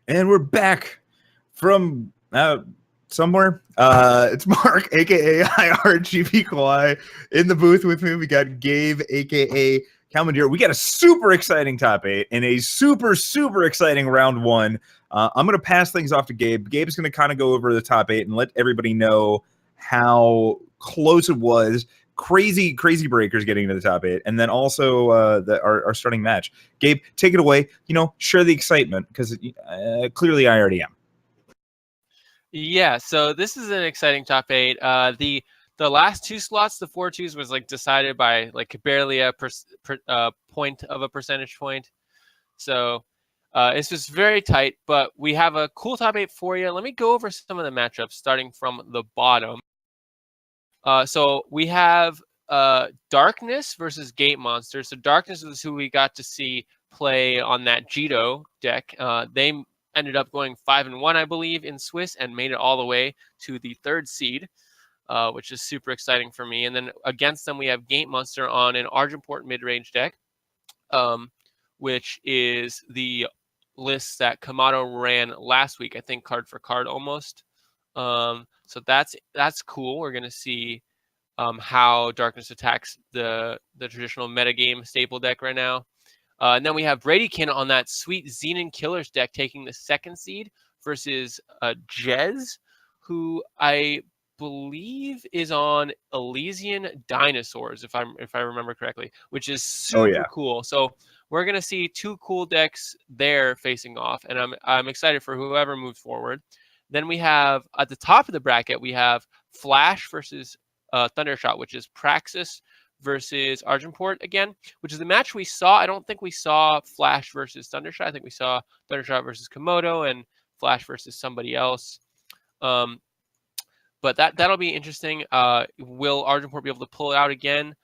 And we're back from somewhere. It's Mark, aka aReNGee, in the booth with me. We got Gabe, aka Calimdir. We got a super exciting top 8 and a super exciting round 1. I'm going to pass things off to Gabe. Gabe's going to kind of go over the top 8 and let everybody know how close it was. Crazy breakers getting into the top 8, and then also our starting match. Gabe, take it away. Share the excitement, because clearly I already am. Yeah, so this is an exciting top 8. The last 2 slots, the 4-2s, was decided by barely a point of a percentage point. So it's just very tight, but we have a cool top 8 for you. Let me go over some of the matchups starting from the bottom. So we have Darkness versus Gate Monster. So Darkness is who we got to see play on that Jito deck. They ended up going 5-1, I believe, in Swiss, and made it all the way to the 3rd seed, which is super exciting for me. And then against them, we have Gate Monster on an Argenport mid-range deck, which is the list that Kamado ran last week, I think card for card almost. So that's cool. We're going to see how Darkness attacks the traditional metagame staple deck right now. And then we have Bradykin on that sweet Xenon Killers deck taking the 2nd seed versus Jez, who I believe is on Elysian Dinosaurs, if I remember correctly, which is super cool. So we're gonna see 2 cool decks there facing off, and I'm excited for whoever moves forward. Then we have at the top of the bracket, we have Flash versus Thundershot, which is Praxis versus Argenport again, which is the match we saw. I don't think we saw Flash versus Thundershot. I think we saw Thundershot versus Komodo and Flash versus somebody else. But that'll be interesting. Will Argenport be able to pull it out again?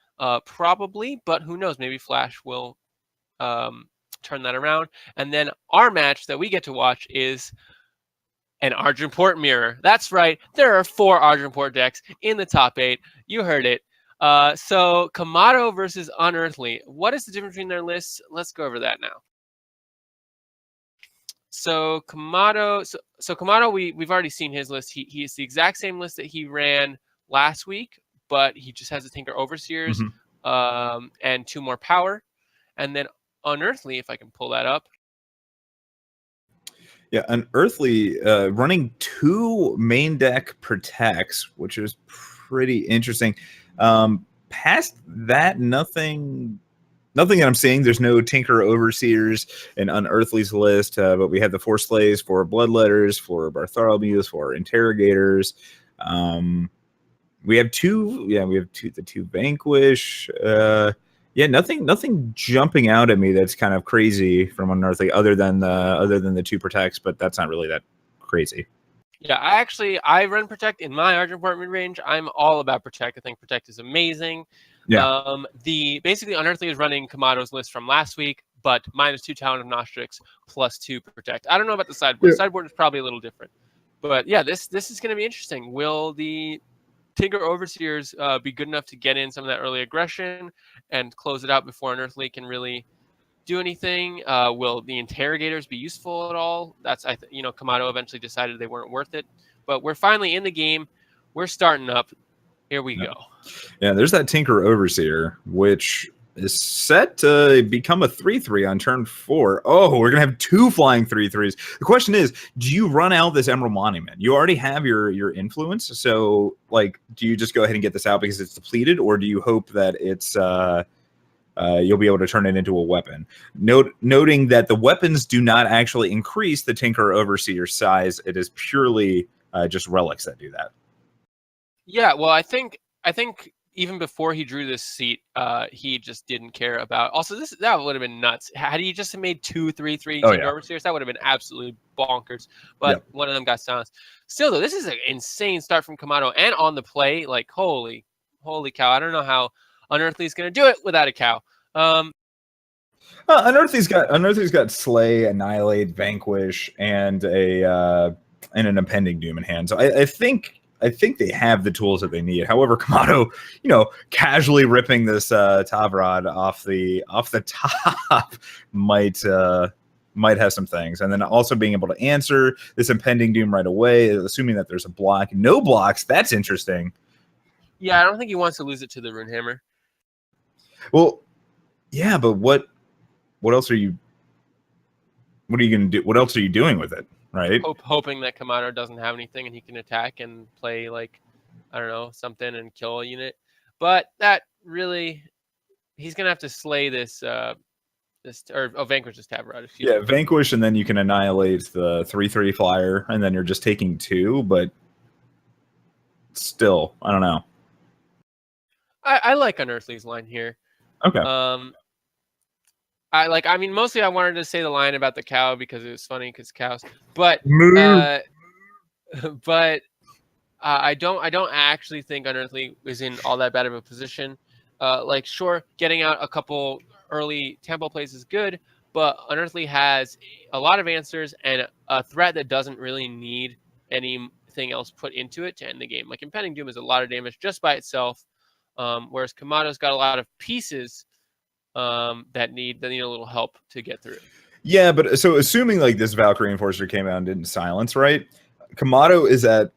Probably, but who knows? Maybe Flash will turn that around. And then our match that we get to watch is an Argenport mirror. That's right. There are 4 Argenport decks in the top 8. You heard it. So Kamado versus Unearthly. What is the difference between their lists? Let's go over that now. So Kamado, so Kamado, we've already seen his list. He's the exact same list that he ran last week, but he just has a Tinker Overseers and 2 more power. And then Unearthly, if I can pull that up. Yeah, Unearthly running 2 main deck protects, which is pretty interesting. Past that, nothing that I'm seeing. There's no Tinker Overseers in Unearthly's list, but we have the 4 Slays, 4 Bloodletters, 4 Bartholomew's, 4 Interrogators. We have 2. Yeah, we have the 2 Vanquish. Yeah, nothing jumping out at me that's kind of crazy from Unearthly, other than the 2 protects, but that's not really that crazy. Yeah, I run Protect in my Argenport mid-range. I'm all about Protect. I think Protect is amazing. Yeah. Basically Unearthly is running Kamado's list from last week, but -2 Talon of Nostrix, +2 Protect. I don't know about the sideboard. Yeah. Sideboard is probably a little different. But yeah, this is going to be interesting. Will the Tinker Overseers be good enough to get in some of that early aggression and close it out before Unearthly can really do anything? Will the Interrogators be useful at all? Kamado eventually decided they weren't worth it, but we're finally in the game. We're starting up. Here we go. Yeah, there's that Tinker Overseer, which is set to become a 3/3 on turn 4. Oh, we're gonna have 2 flying 3/3s. The question is, do you run out this Emerald Monument? You already have your influence, so do you just go ahead and get this out because it's depleted, or do you hope that it's you'll be able to turn it into a weapon? Noting that the weapons do not actually increase the Tinker Overseer size. It is purely just relics that do that. Yeah, well, I think even before he drew this seat, he just didn't care about. Also, that would have been nuts. Had he just made 2 3/3 Tinker Overseers, that would have been absolutely bonkers. But one of them got silenced. Still, though, this is an insane start from Kamado, and on the play, holy cow! I don't know how Unearthly's going to do it without a cow. Unearthly's got Slay, Annihilate, Vanquish, and an Impending Doom in hand. So I think they have the tools that they need. However, Kamado, casually ripping this Tavrod off the top might might have some things. And then also being able to answer this impending doom right away, assuming that there's a block. No blocks, that's interesting. Yeah, I don't think he wants to lose it to the Runehammer. Well, yeah, but what else are you going to do? What else are you doing with it, right? Hoping that Kamado doesn't have anything and he can attack and play, like, I don't know, something and kill a unit. But that really, he's going to have to slay this, vanquish this Tabarot. Yeah, vanquish, and then you can annihilate the 3/3 flyer, and then you're just taking 2, but still, I don't know. I like Unearthly's line here. Okay. I mean, mostly I wanted to say the line about the cow because it was funny because cows, but I don't actually think Unearthly is in all that bad of a position. Like, sure, getting out a couple early tempo plays is good, but Unearthly has a lot of answers and a threat that doesn't really need anything else put into it to end the game. Like, Impending Doom is a lot of damage just by itself, whereas Kamado's got a lot of pieces that need a little help to get through. Yeah, but so assuming like this Valkyrie Enforcer came out and didn't silence, right? Kamado is at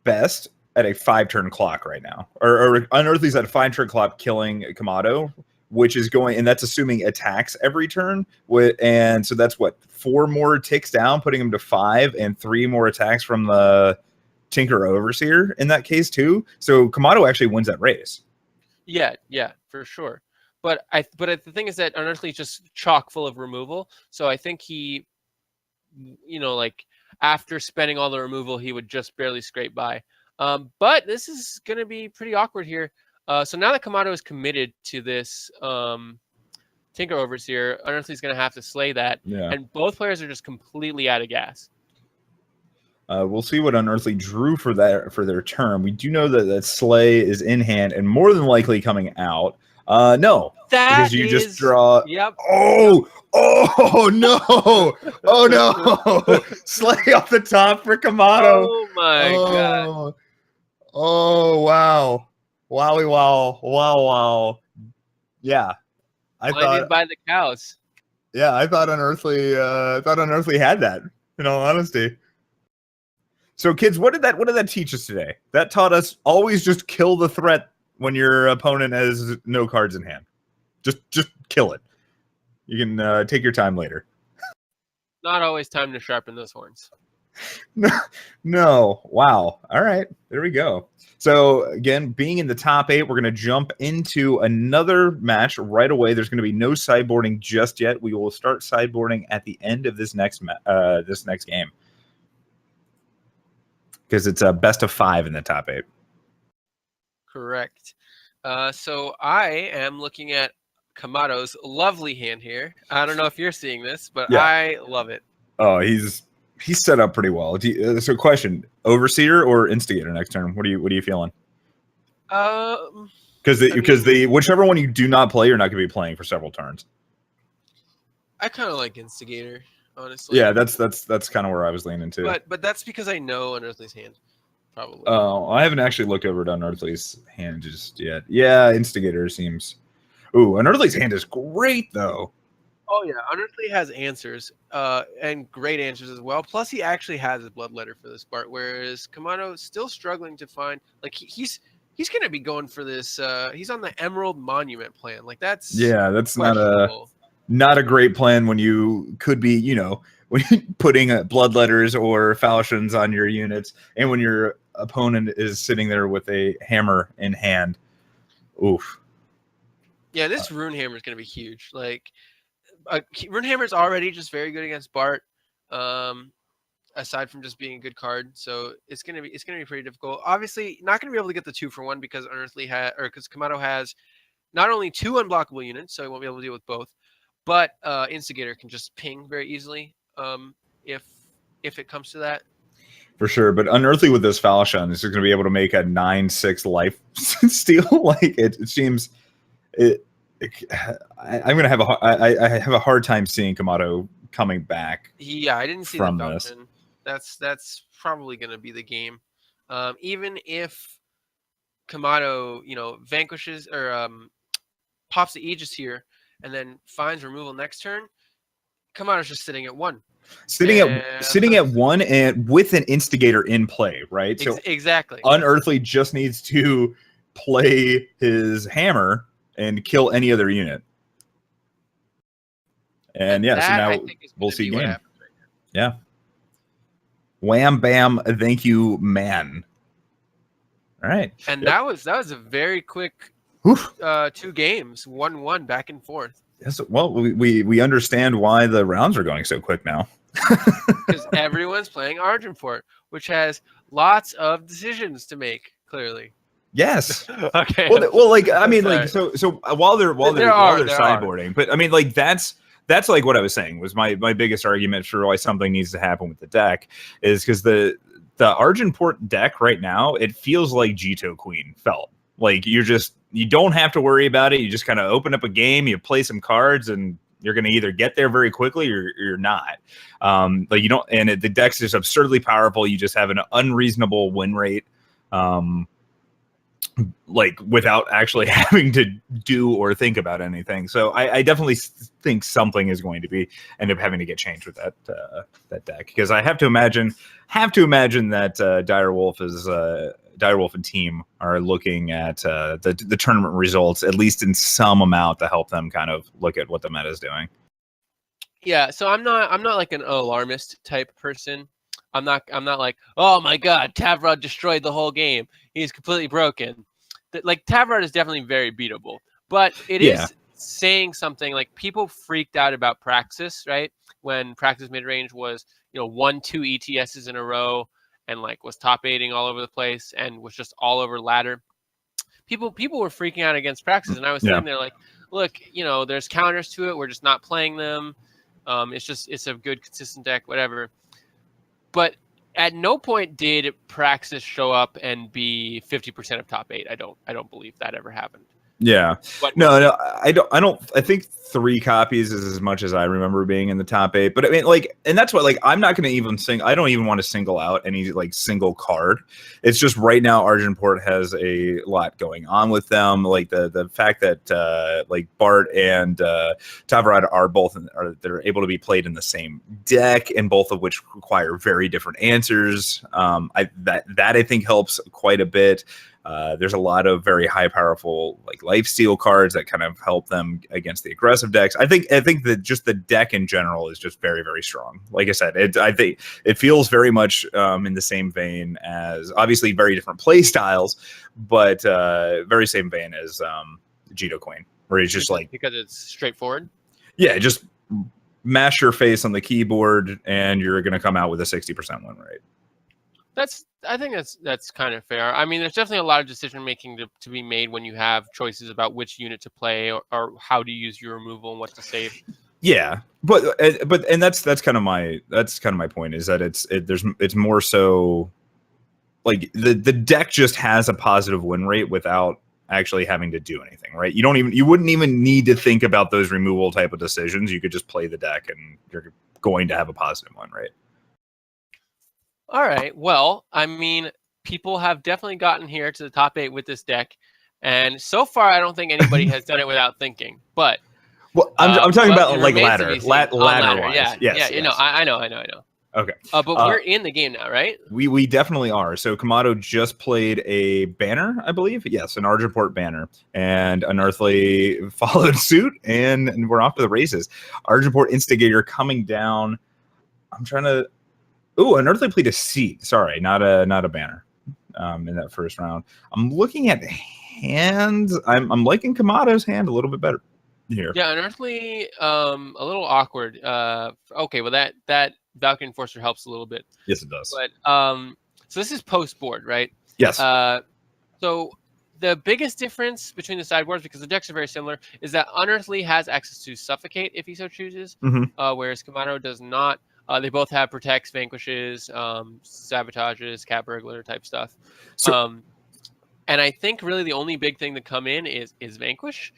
best at a 5-turn clock right now, or Unearthly's at a 5-turn clock killing Kamado, which is going, and that's assuming attacks every turn. And so that's what, 4 more ticks down, putting him to 5, and 3 more attacks from the Tinker Overseer in that case too. So Kamado actually wins that race. Yeah, for sure. But the thing is that Unearthly is just chock full of removal. So I think he, like, after spending all the removal, he would just barely scrape by. But this is going to be pretty awkward here. So now that Kamado is committed to this Tinker Overseer, Unearthly is going to have to slay that. Yeah. And both players are just completely out of gas. We'll see what Unearthly drew for their turn. We do know that Slay is in hand and more than likely coming out. No, because you just draw. Yep. Oh no! Oh no! Slay off the top for Kamado. Oh my god! Oh wow! Wowie wow! Yeah, Blinded by the cows. Yeah, I thought Unearthly had that. In all honesty. So, kids, what did that teach us today? That taught us always just kill the threat when your opponent has no cards in hand. Just kill it. You can take your time later. Not always time to sharpen those horns. No. Wow. All right. There we go. So, again, being in the top 8, we're going to jump into another match right away. There's going to be no sideboarding just yet. We will start sideboarding at the end of this next game. Because it's a best of 5 in the top 8. Correct. So I am looking at Kamado's lovely hand here. I don't know if you're seeing this, but yeah. I love it. Oh, he's set up pretty well. So, question: Overseer or Instigator next turn? What are you feeling? Because whichever one you do not play, you're not going to be playing for several turns. I kind of like Instigator. Honestly. Yeah, that's kind of where I was leaning to. But that's because I know Unearthly's hand, probably. Oh, I haven't actually looked over at Unearthly's hand just yet. Yeah, Instigator seems. Ooh, Unearthly's hand is great though. Oh yeah, Unearthly has answers, and great answers as well. Plus, he actually has a Bloodletter for this part, whereas Kamado is still struggling to find. Like he's gonna be going for this. He's on the Emerald Monument plan. Like that's not a great plan when you could be, when putting bloodletters or falchions on your units, and when your opponent is sitting there with a hammer in hand. Oof. Yeah, this Runehammer is going to be huge. Like, Runehammer is already just very good against Bart, aside from just being a good card. So it's going to be pretty difficult. Obviously, not going to be able to get the 2-for-1 because because Kamado has not only 2 unblockable units, so he won't be able to deal with both. But Instigator can just ping very easily if it comes to that. For sure, but Unearthly with this Falchion is going to be able to make a 9/6 life steal. Like it seems, I'm going to have I have a hard time seeing Kamado coming back. Yeah, I didn't see from that this. That's probably going to be the game, even if Kamado vanquishes or pops the Aegis here and then finds removal next turn. Kamada's just sitting at 1. Sitting at 1 and with an instigator in play, right? So exactly. Unearthly just needs to play his hammer and kill any other unit. And yeah, so now we'll see game. Right, yeah. Wham bam, thank you, man. All right. And that was a very quick 2 games, 1-1 back and forth. Yes, well, we understand why the rounds are going so quick now. Because everyone's playing Argenport, which has lots of decisions to make, clearly. Yes. Okay. Well, like I mean, like so while they're sideboarding, but I mean, like that's like what I was saying was my biggest argument for why something needs to happen with the deck is because the Argenport deck right now, it feels like Jito Queen felt. Like you don't have to worry about it. You just kind of open up a game, you play some cards, and you're going to either get there very quickly or you're not. Like you don't, and the deck's just absurdly powerful. You just have an unreasonable win rate, like without actually having to do or think about anything. So I definitely think something is going to end up having to get changed with that deck, because I have to imagine that Direwolf and team are looking at the tournament results, at least in some amount, to help them kind of look at what the meta is doing. Yeah, so I'm not like an alarmist type person. I'm not like, oh my god, Tavrod destroyed the whole game. He's completely broken. Like Tavrod is definitely very beatable, but it is saying something. Like people freaked out about Praxis, right? When Praxis midrange was 1-2 ETSs in a row, and like was top 8ing all over the place and was just all over ladder. People were freaking out against Praxis, and I was sitting there like, look, there's counters to it. We're just not playing them. It's a good consistent deck, whatever. But at no point did Praxis show up and be 50% of top 8. I don't believe that ever happened. Yeah. But no, I don't. I think 3 copies is as much as I remember being in the top 8. But I mean, like, and that's what, like, I'm not going to even I don't even want to single out any like single card. It's just right now Argenport has a lot going on with them. Like the fact that like Bart and Tavrod they're able to be played in the same deck, and both of which require very different answers. That I think helps quite a bit. There's a lot of very high powerful like lifesteal cards that kind of help them against the aggressive decks. I think that just the deck in general is just very, very strong. Like I said, I think it feels very much in the same vein as, obviously very different play styles, but very same vein as Jito Queen, where it's just like, because it's straightforward. Yeah, just mash your face on the keyboard and you're going to come out with a 60% win rate. I think that's kind of fair. I mean, there's definitely a lot of decision making to be made when you have choices about which unit to play or how to use your removal and what to save. Yeah, but that's kind of my point, is that it's more so like the deck just has a positive win rate without actually having to do anything, right? You wouldn't even need to think about those removal type of decisions. You could just play the deck and you're going to have a positive win rate. All right. Well, I mean, people have definitely gotten here to the top 8 with this deck, and so far, I don't think anybody has done it without thinking. But I'm talking about like ladder wise. Yeah. Yes. I know. Okay. But we're in the game now, right? We definitely are. So Kamado just played a banner, I believe. Yes, an Argenport banner, and Unearthly followed suit, and we're off to the races. Argenport Instigator coming down. I'm trying to. Ooh, Unearthly played a seat. Sorry, not a banner. In that first round, I'm looking at hands. I'm liking Kamado's hand a little bit better here. Yeah, Unearthly, a little awkward. Okay, well that Valkyrie Enforcer helps a little bit. Yes, it does. But so this is post board, right? Yes. So the biggest difference between the sideboards, because the decks are very similar, is that Unearthly has access to Suffocate if he so chooses, whereas Kamado does not. They both have protects, vanquishes, sabotages, cat burglar type stuff. And I think really the only big thing to come in is vanquish.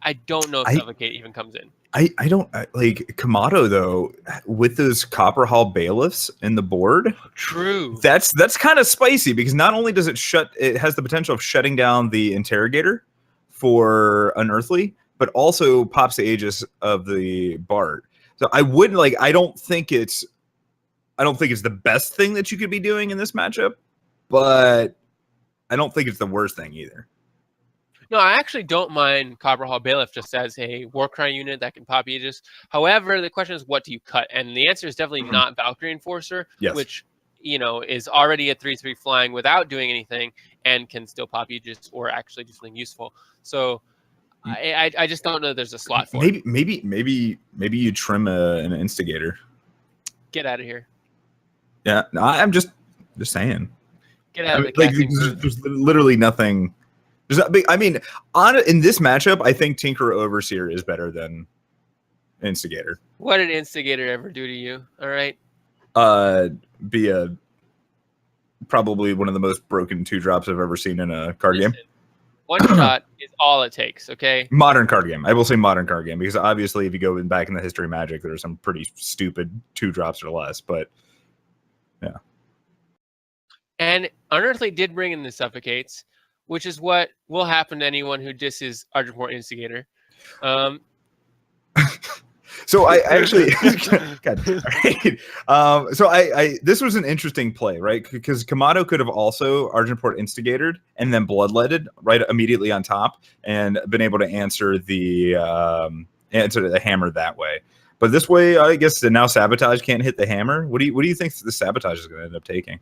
I don't know if Suffocate even comes in. I don't like Kamado though, with those Copper Hall bailiffs in the board. True. That's kind of spicy, because not only does it has the potential of shutting down the Interrogator for Unearthly, but also pops the Aegis of the Bard. So I wouldn't like. I don't think it's the best thing that you could be doing in this matchup, but I don't think it's the worst thing either. No, I actually don't mind Copper Hall Bailiff just as a Warcry unit that can pop Aegis. However, the question is, what do you cut? And the answer is definitely not Valkyrie Enforcer, Yes. which is already a 3/3 flying without doing anything and can still pop Aegis or actually do something useful. So I just don't know there's a slot for it. Maybe you trim an Instigator. Get out of here. Yeah, no, I'm just saying. Get out of the casting. There's literally nothing. I mean, in this matchup, I think Tinker Overseer is better than Instigator. What did Instigator ever do to you? All right. Be probably one of the most broken 2-drops I've ever seen in a card game. One shot is all it takes, okay? Modern card game. I will say modern card game, because obviously if you go back in the history of Magic, there's some pretty stupid 2-drops or less, but yeah. And Unearthly did bring in the Suffocates, which is what will happen to anyone who disses Argenport Instigator. So I actually, God, right. So I this was an interesting play, right? Because Kamado could have also Argenport Instigated and then Bloodletted right immediately on top, and been able to answer the hammer that way. But this way, I guess the now Sabotage can't hit the hammer. What do you think the Sabotage is going to end up taking?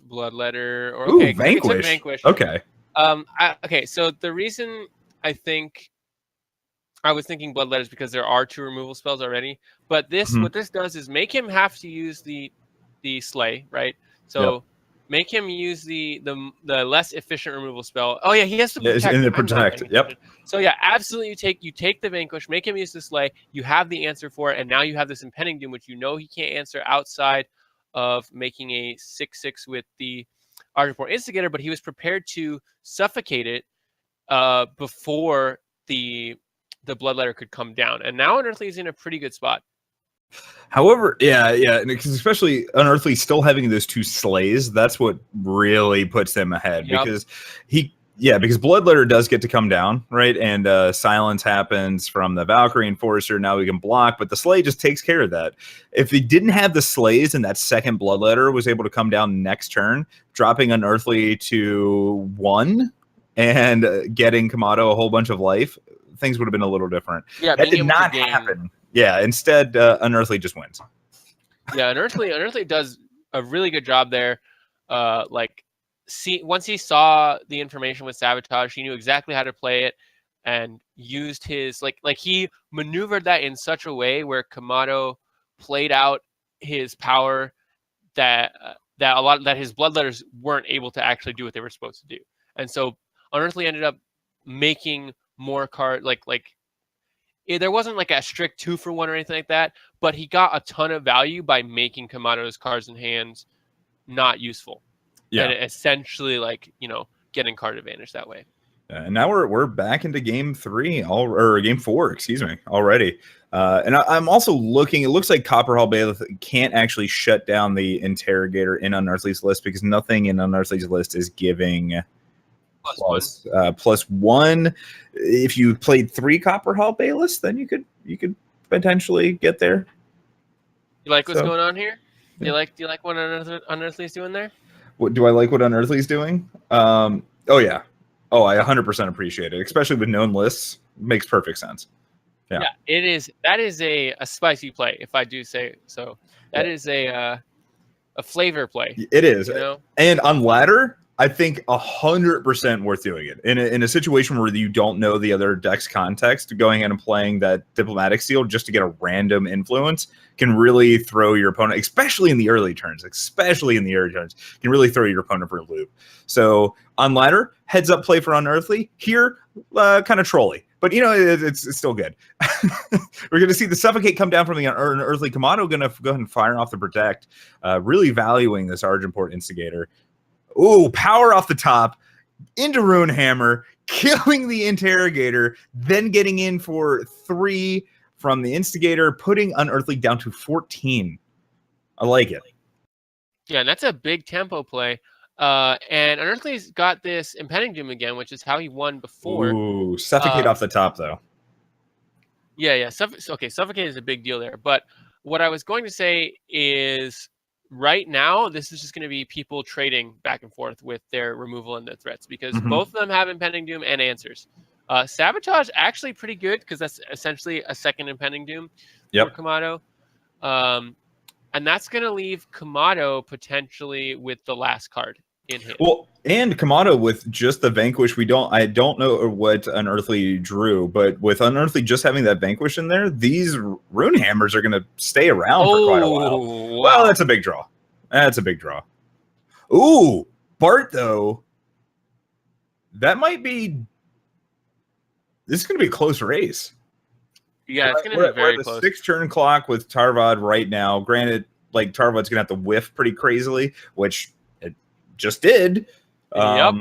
Bloodletter or okay, Vanquish. Okay. Okay. So the reason I think I was thinking Bloodletter is because there are 2 removal spells already. But what this does is make him have to use the Slay, right? So make him use the less efficient removal spell. Oh yeah, he has to protect. In the protect. Yep. So yeah, absolutely. You take the Vanquish, make him use the Slay. You have the answer for it, and now you have this Impending Doom, which he can't answer outside of making a 6/6 with the Argenport Instigator, but he was prepared to suffocate it before the Bloodletter could come down. And now Unearthly is in a pretty good spot. However, yeah, because especially Unearthly still having those 2 slays, that's what really puts them ahead. Because because Bloodletter does get to come down, right? And silence happens from the Valkyrie Enforcer. Now we can block, but the Slay just takes care of that. If they didn't have the Slays and that second Bloodletter was able to come down next turn, dropping Unearthly to 1 and getting Kamado a whole bunch of life, things would have been a little different. Yeah, that did not happen. Yeah, instead, Unearthly just wins. Yeah, Unearthly does a really good job there. Once he saw the information with Sabotage, he knew exactly how to play it and used his he maneuvered that in such a way where Kamado played out his power that his Bloodletters weren't able to actually do what they were supposed to do. And so Unearthly ended up making more card there wasn't like a strict 2-for-1 or anything like that, but he got a ton of value by making Kamado's cards in hands not useful. Yeah. And essentially getting card advantage that way. And now we're back into game 3 or game 4, excuse me, already. And I'm also looking, it looks like Copper Hall Bailiff can't actually shut down the Interrogator in Unearthly's list because nothing in Unearthly's list is giving plus 1. If you played 3 Copper Hall Bailiffs, then you could potentially get there. You like what's going on here? Yeah. Do you like what Unearthly's doing there? What do I like? What Unearthly's doing? Oh yeah. Oh, I 100% appreciate it, especially with known lists. Makes perfect sense. Yeah, it is. That is a spicy play, if I do say so. That is a flavor play. It is. And on ladder, I think 100% worth doing it in a situation where you don't know the other deck's context. Going in and playing that Diplomatic Seal just to get a random influence can really throw your opponent, especially in the early turns. Can really throw your opponent for a loop. So on ladder, heads up play for Unearthly. Here, kind of trolly, but it's still good. We're going to see the Suffocate come down from the Unearthly. Kamado going to go ahead and fire off the Protect, really valuing this Argenport Instigator. Ooh, power off the top into Rune Hammer, killing the Interrogator, then getting in for 3 from the Instigator, putting Unearthly down to 14. I like it. Yeah, and that's a big tempo play. And Unearthly's got this Impending Doom again, which is how he won before. Ooh, Suffocate off the top, though. Yeah. Okay, suffocate is a big deal there. But what I was going to say is, right now, this is just going to be people trading back and forth with their removal and their threats, because Mhm. both of them have impending doom and answers. Sabotage actually pretty good, because that's essentially a second impending doom for Yep. Kamado. And that's going to leave Kamado potentially with the last card in hand. Well, and Kamado with just the Vanquish, I don't know what Unearthly drew, but with Unearthly just having that Vanquish in there, these Rune Hammers are going to stay around for quite a while. Oh, Well, wow. that's a big draw. That's a big draw. Ooh, Bart, though, that might be... This is going to be a close race. Yeah, it's going to be We're very at the close. 6-turn clock with Tarvad right now. Granted, like, Tarvad's going to have to whiff pretty crazily, which it just did. Yep.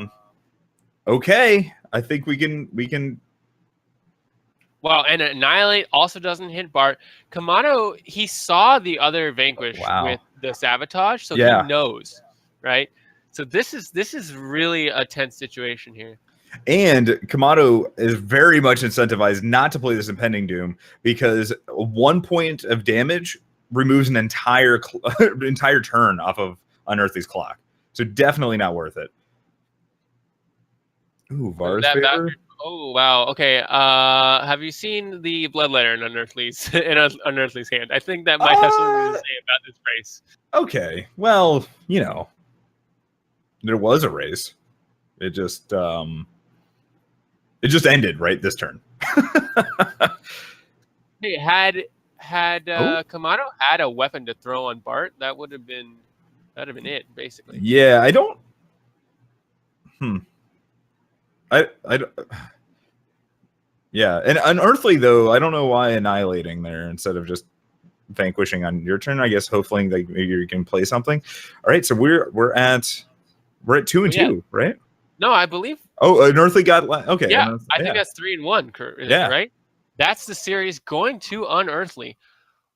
Okay, I think we can. Wow, and Annihilate also doesn't hit Bart. Kamado, he saw the other Vanquish with the Sabotage, so he knows, right? So this is really a tense situation here. And Kamado is very much incentivized not to play this Impending Doom, because 1 point of damage removes an entire turn off of Unearthly's clock. So definitely not worth it. Ooh, Var's favor. Oh wow. Okay. Have you seen the Bloodletter in Unearthly's Unearthly's hand? I think that might have something to say about this race. Okay. Well, there was a race. It just ended right this turn. Hey, had Kamado had a weapon to throw on Bart, that'd have been it, basically. Yeah, I don't. I Yeah, and Unearthly, though, I don't know why Annihilating there instead of just Vanquishing on your turn. I guess hopefully like maybe you can play something. All right, so we're at 2 and 2, right? No, I believe. Oh, Unearthly got okay. Yeah, I think that's 3 and 1. Yeah, right. That's the series going to Unearthly.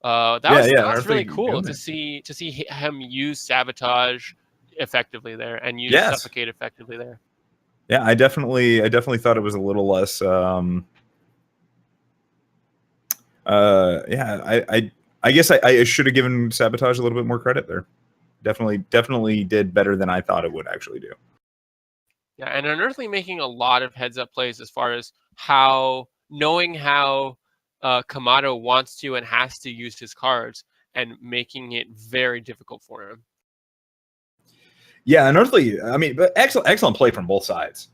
That was really cool to see him use Sabotage effectively there and use Suffocate effectively there. Yeah, I definitely thought it was a little less. I guess I should have given Sabotage a little bit more credit there. Definitely did better than I thought it would actually do. Yeah, and Unearthly making a lot of heads-up plays as far as knowing how Kamado wants to and has to use his cards, and making it very difficult for him. Yeah, Unearthly. I mean, but excellent play from both sides.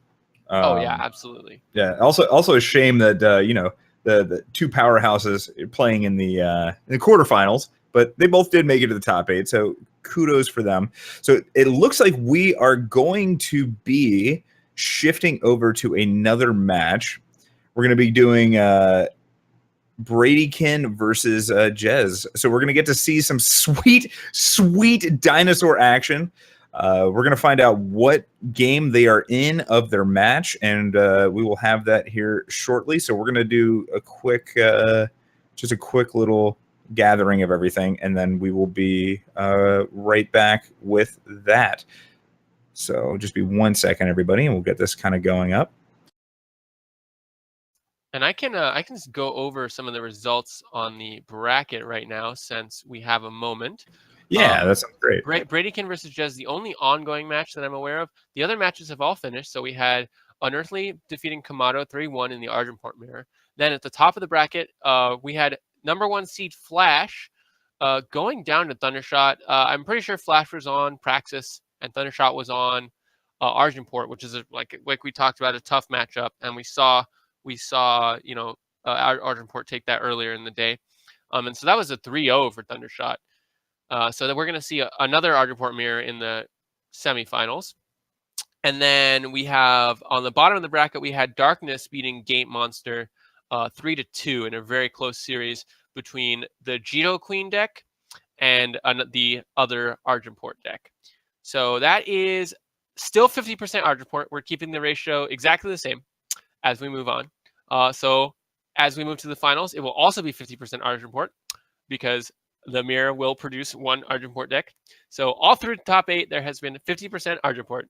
Oh yeah, absolutely. Yeah. Also a shame that the two powerhouses playing in the quarterfinals, but they both did make it to the top 8. So kudos for them. So it looks like we are going to be shifting over to another match. We're going to be doing Bradykin versus Jez. So we're going to get to see some sweet dinosaur action. We're going to find out what game they are in of their match, and we will have that here shortly. So we're going to do a quick little gathering of everything, and then we will be right back with that. So just be 1 second, everybody, and we'll get this kind of going up. And I can just go over some of the results on the bracket right now, since we have a moment. Yeah, that sounds great. Bradykin versus Jez, the only ongoing match that I'm aware of. The other matches have all finished. So we had Unearthly defeating Kamado 3-1 in the Argenport mirror. Then at the top of the bracket, we had number 1 seed Flash going down to Thundershot. I'm pretty sure Flash was on Praxis and Thundershot was on Argenport, which is like we talked about, a tough matchup, and we saw Argenport take that earlier in the day, and so that was a 3-0 for Thundershot. So then we're going to see another Argenport mirror in the semifinals. And then we have on the bottom of the bracket, we had Darkness beating Gate Monster 3-2 in a very close series between the Jito Queen deck and the other Argenport deck. So that is still 50% Argenport. We're keeping the ratio exactly the same as we move on. So as we move to the finals, it will also be 50% Argenport, because the mirror will produce one Argenport deck. So all through the top 8, there has been 50% Argenport.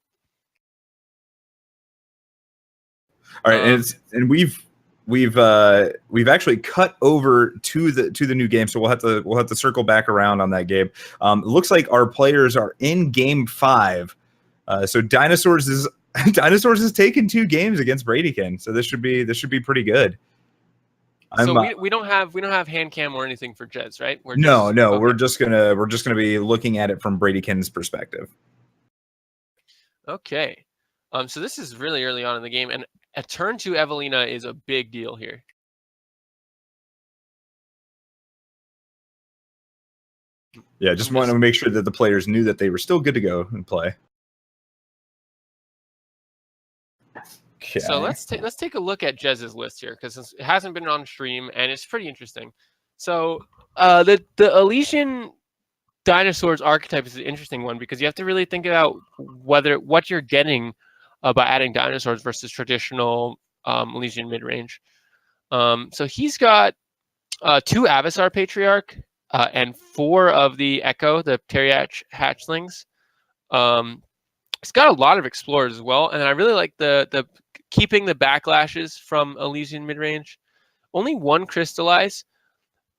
All right, and we've we've actually cut over to the new game, so we'll have to circle back around on that, Gabe. It looks like our players are in game 5. So Dinosaurs is taken 2 games against Bradykin, so this should be pretty good. So we don't have hand cam or anything for Jez, right? No, okay. we're just gonna be looking at it from Bradykin's perspective. Okay. So this is really early on in the game, and a turn to Evelina is a big deal here. Yeah, just wanted to make sure that the players knew that they were still good to go and play. Okay. So let's take a look at Jez's list here, because it hasn't been on stream and it's pretty interesting. So the Elysian Dinosaurs archetype is an interesting one, because you have to really think about what you're getting by adding dinosaurs versus traditional Elysian mid-range. So he's got 2 Avasar Patriarch and 4 of the Echo, the Teriach hatchlings. It's got a lot of explorers as well, and I really like the keeping the backlashes from Elysian midrange. Only 1 crystallize,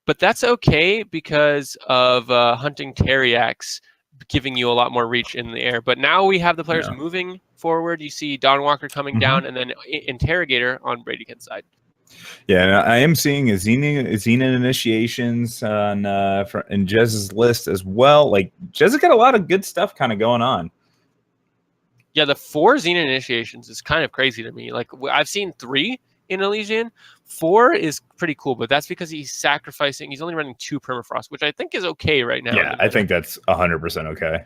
but that's okay because of hunting Teriax giving you a lot more reach in the air. But now we have the players moving forward. You see Dawnwalker coming down, and then Interrogator on Bradykin's side. Yeah, I am seeing a Xena initiations on in Jez's list as well. Like, Jez has got a lot of good stuff kind of going on. Yeah, the 4 Xena initiations is kind of crazy to me. Like, I've seen 3 in Elysian. 4 is pretty cool, but that's because he's sacrificing. He's only running 2 permafrost, which I think is okay right now. Yeah, I think that's 100% okay.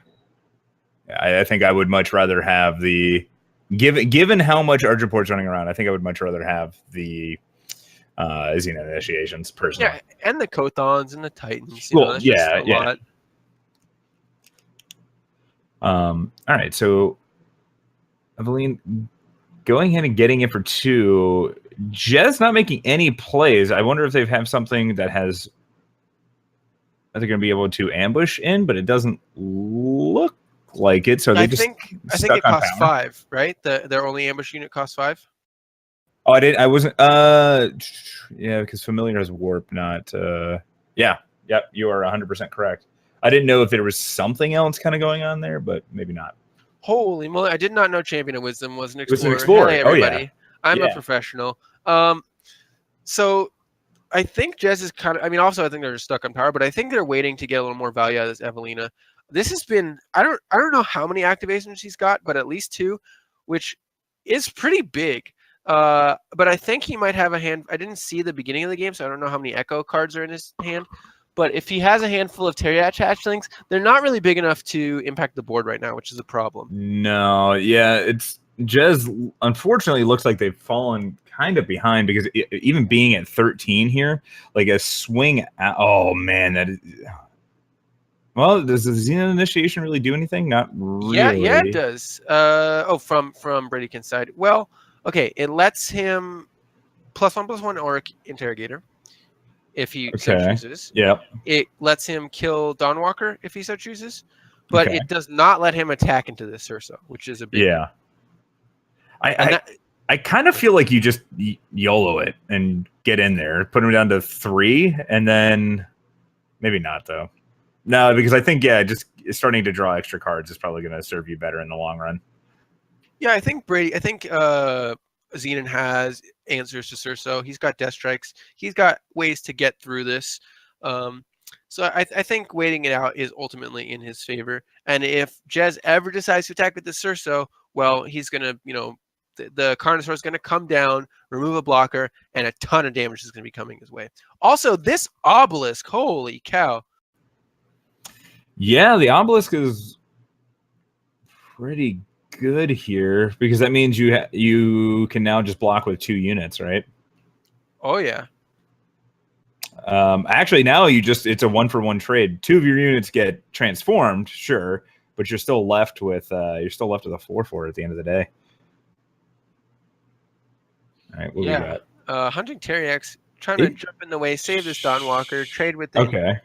I think I would much rather have the given how much Argent Port's running around. I think I would much rather have the Xena initiations personally. Yeah, and the Kothons and the Titans. Well, yeah. All right, so Evelyn going ahead and getting it for 2. Jez not making any plays. I wonder if they have something that has. Are they going to be able to ambush in? But it doesn't look like it. So I think it costs 5, right? Their only ambush unit costs 5. Oh, I wasn't. Yeah, because familiar has warp, not. Yeah. You are 100% correct. I didn't know if there was something else kind of going on there, but maybe not. Holy moly! I did not know Champion of Wisdom was an explorer. It was an explorer. Hey, everybody. Oh, yeah. I'm a professional. So I think Jez is kind of. I mean, also I think they're stuck on power, but I think they're waiting to get a little more value out of this Evelina. This has been. I don't know how many activations he's got, but at least 2, which is pretty big. But I think he might have a hand. I didn't see the beginning of the game, so I don't know how many Echo cards are in his hand. But if he has a handful of Teriach hatchlings, they're not really big enough to impact the board right now, which is a problem. No, yeah, it's Jez. Unfortunately, looks like they've fallen kind of behind, because even being at 13 here, like a swing. Oh man, that is. Well, does the Xena initiation really do anything? Not really. Yeah, it does. From Bradykin's side. Well, okay, it lets him +1/+1 Auric Interrogator if he so chooses. Yeah. It lets him kill Dawnwalker if he so chooses, but it does not let him attack into the Surso, which is a big deal. I kind of feel like you just YOLO it and get in there, put him down to 3, and then maybe not though. No, because I think just starting to draw extra cards is probably going to serve you better in the long run. Yeah, I think Xenon has answers to Surso. He's got Death Strikes. He's got ways to get through this. So I think waiting it out is ultimately in his favor. And if Jez ever decides to attack with the Surso, well, he's going to, the Carnosaur is going to come down, remove a blocker, and a ton of damage is going to be coming his way. Also, this Obelisk, holy cow. Yeah, the Obelisk is pretty good here, because that means you can now just block with 2 units, right? Oh yeah. Actually, now it's a 1-for-1 trade. 2 of your units get transformed, sure, but you're still left with a 4/4 at the end of the day. All right, what we got? Hunting Teriax, trying to jump in the way, save this Dawnwalker, trade with the Okay.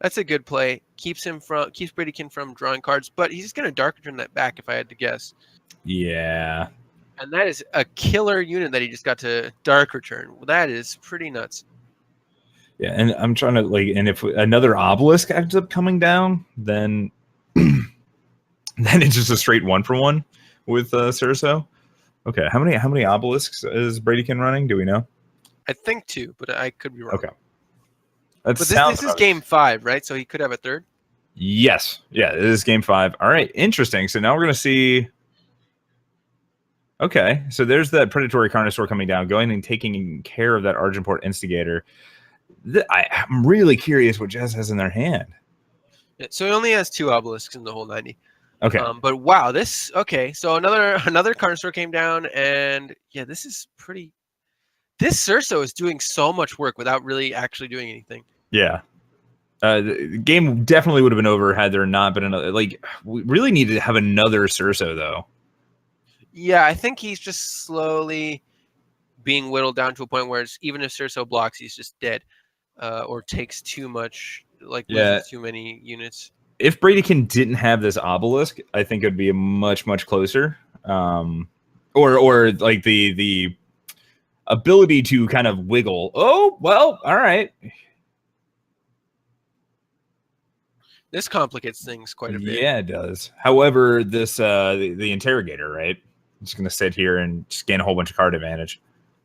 That's a good play. Keeps Bradykin from drawing cards, but he's going to Dark Return that back if I had to guess. Yeah. And that is a killer unit that he just got to Dark Return. Well, that is pretty nuts. Yeah, and I'm trying to and if another obelisk ends up coming down, then then it's just a straight 1-for-1 with Cerso. Okay, how many obelisks is Bradykin running? Do we know? I think 2, but I could be wrong. Okay, but this is game 5, right? So he could have a 3rd. Yes, yeah, it is game 5. All right, interesting. So now we're gonna see. Okay, so there's that predatory Carnosaur coming down, going and taking care of that Argenport Instigator. I'm really curious what Jazz has in their hand. Yeah, so he only has 2 obelisks in the whole 90. Okay. But wow, this okay. So another Carnosaur came down, and yeah, this is pretty. This Cerso is doing so much work without really actually doing anything. Yeah. The game definitely would have been over had there not been another. Like, we really needed to have another Cerso, though. Yeah, I think he's just slowly being whittled down to a point where even if Cerso blocks, he's just dead, or takes too much, loses too many units. If Bradykin didn't have this obelisk, I think it'd be a much closer. Or like the ability to kind of wiggle. Oh well, all right. This complicates things quite a bit. Yeah, it does. However, this the interrogator, right? I'm just gonna sit here and scan a whole bunch of card advantage.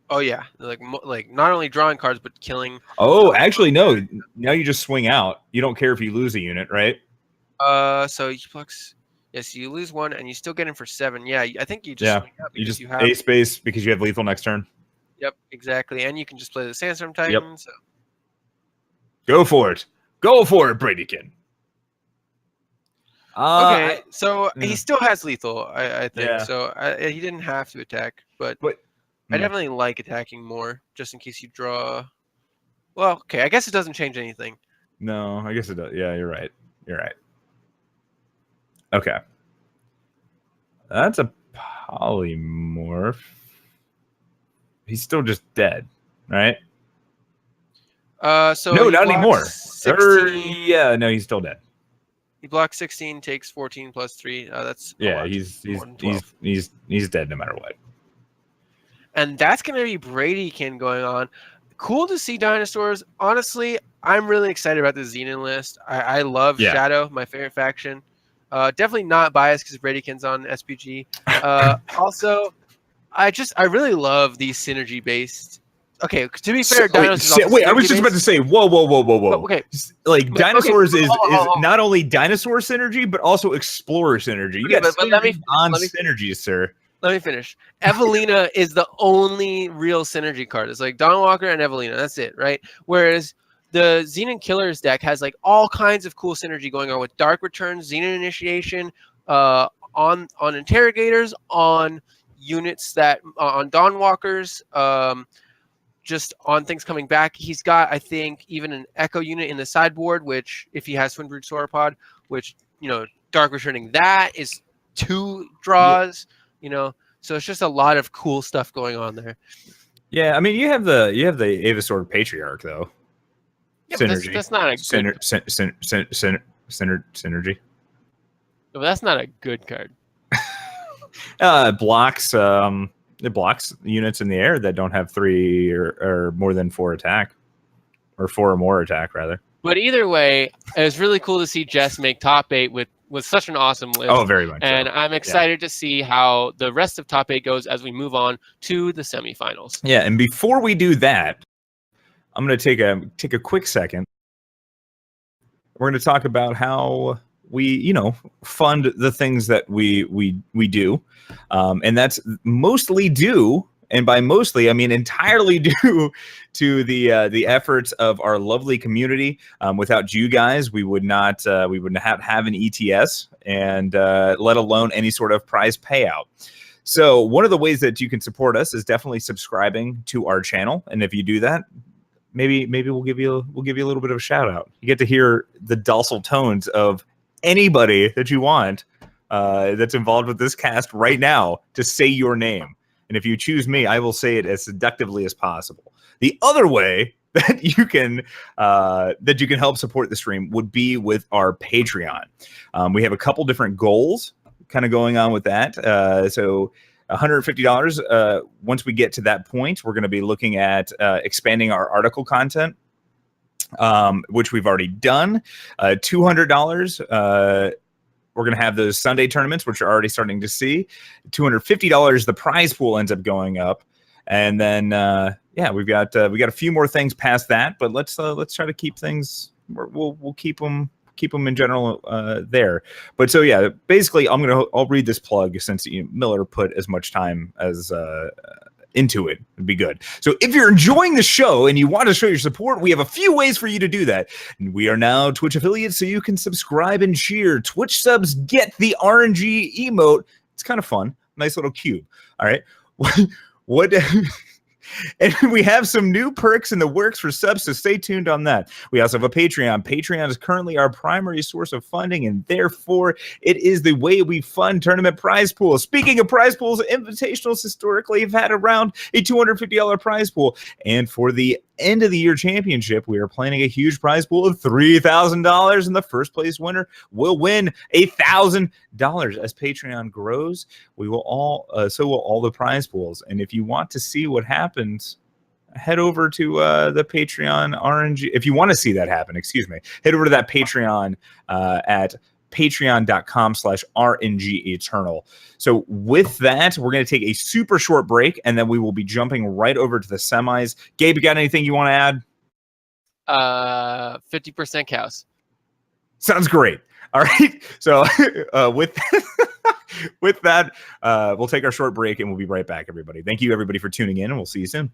Oh yeah, like not only drawing cards but killing. Oh, actually no. Now you just swing out. You don't care if you lose a unit, right? So you blocks. Yes, you lose 1 and you still get him for 7. Yeah, I think you just swing out because you have a space because you have lethal next turn. Yep, exactly, and you can just play the Sandstorm Titan. Yep. So. Go for it, Bradykin. Okay, so he still has lethal, I think. Yeah. So he didn't have to attack, but I definitely like attacking more, just in case you draw. Well, okay, I guess it doesn't change anything. No, I guess it does. Yeah, you're right. Okay. That's a polymorph. He's still just dead, right? So no, not anymore. 16. Yeah, no, he's still dead. He blocks 16, takes 14 plus 3. That's he's dead no matter what. And that's gonna be Bradykin going on. Cool to see dinosaurs. Honestly, I'm really excited about the Xenon list. I love Shadow, my favorite faction. Definitely not biased because Bradykin's on SPG. Also, I really love these synergy based. Okay, to be fair, dinosaurs. Wait, I was just about to say, whoa. Okay, like dinosaurs is not only dinosaur synergy but also explorer synergy. You got synergies, sir. Let me finish. Evelina is the only real synergy card. It's like Dawnwalker and Evelina. That's it, right? Whereas the Xenon Killers deck has like all kinds of cool synergy going on with Dark Returns, Xenon Initiation, on Interrogators, on units that on Dawnwalkers, just on things coming back. He's got, I think, even an Echo unit in the sideboard, which if he has Twin Brood Sauropod, which Dark Returning that is 2 draws. So it's just a lot of cool stuff going on there. Yeah, I mean, you have the Avasword Patriarch though. Yeah, synergy. That's not a good synergy. But that's not a good card. It blocks units in the air that don't have 3 or more than 4 attack, or 4 or more attack rather. But either way, it was really cool to see Jess make top 8 with such an awesome list. Oh, very much. And I'm excited to see how the rest of top 8 goes as we move on to the semifinals. Yeah, and before we do that, I'm going to take a quick second. We're going to talk about how we, fund the things that we do, and that's mostly due. And by mostly, I mean entirely due to the efforts of our lovely community. Without you guys, we wouldn't have an ETS, and let alone any sort of prize payout. So one of the ways that you can support us is definitely subscribing to our channel. And if you do that, maybe we'll give you a little bit of a shout out. You get to hear the docile tones of anybody that you want that's involved with this cast right now to say your name. And if you choose me, I will say it as seductively as possible. The other way that you can help support the stream would be with our Patreon. We have a couple different goals kind of going on with that. So $150. Once we get to that point, we're going to be looking at expanding our article content, which we've already done. $200. We're going to have those Sunday tournaments, which are already starting to see. $250. The prize pool ends up going up, and then we got a few more things past that. But let's try to keep things. We'll keep them in general there. But so yeah, basically I'll read this plug since Miller put as much time as into it. It'd be good. So if you're enjoying the show and you want to show your support, we have a few ways for you to do that. We are now Twitch affiliates, so you can subscribe and cheer. Twitch subs get the aReNGee emote. It's kind of fun. Nice little cube. All right. What and we have some new perks in the works for subs, so stay tuned on that. We also have a Patreon. Patreon is currently our primary source of funding, and therefore it is the way we fund tournament prize pools. Speaking of prize pools, invitationals historically have had around a $250 prize pool, and for the end of the year championship, we are planning a huge prize pool of $3,000, and the first place winner will win $1,000. As Patreon grows, we will so will all the prize pools. And if you want to see what happens, head over to the Patreon aReNGee. If you want to see that happen, head over to that Patreon at patreon.com/aReNGee Eternal. So with that, we're going to take a super short break, and then we will be jumping right over to the semis. Gabe, you got anything you want to add? 50% cows. Sounds great. All right. So with that, we'll take our short break, and we'll be right back, everybody. Thank you, everybody, for tuning in, and we'll see you soon.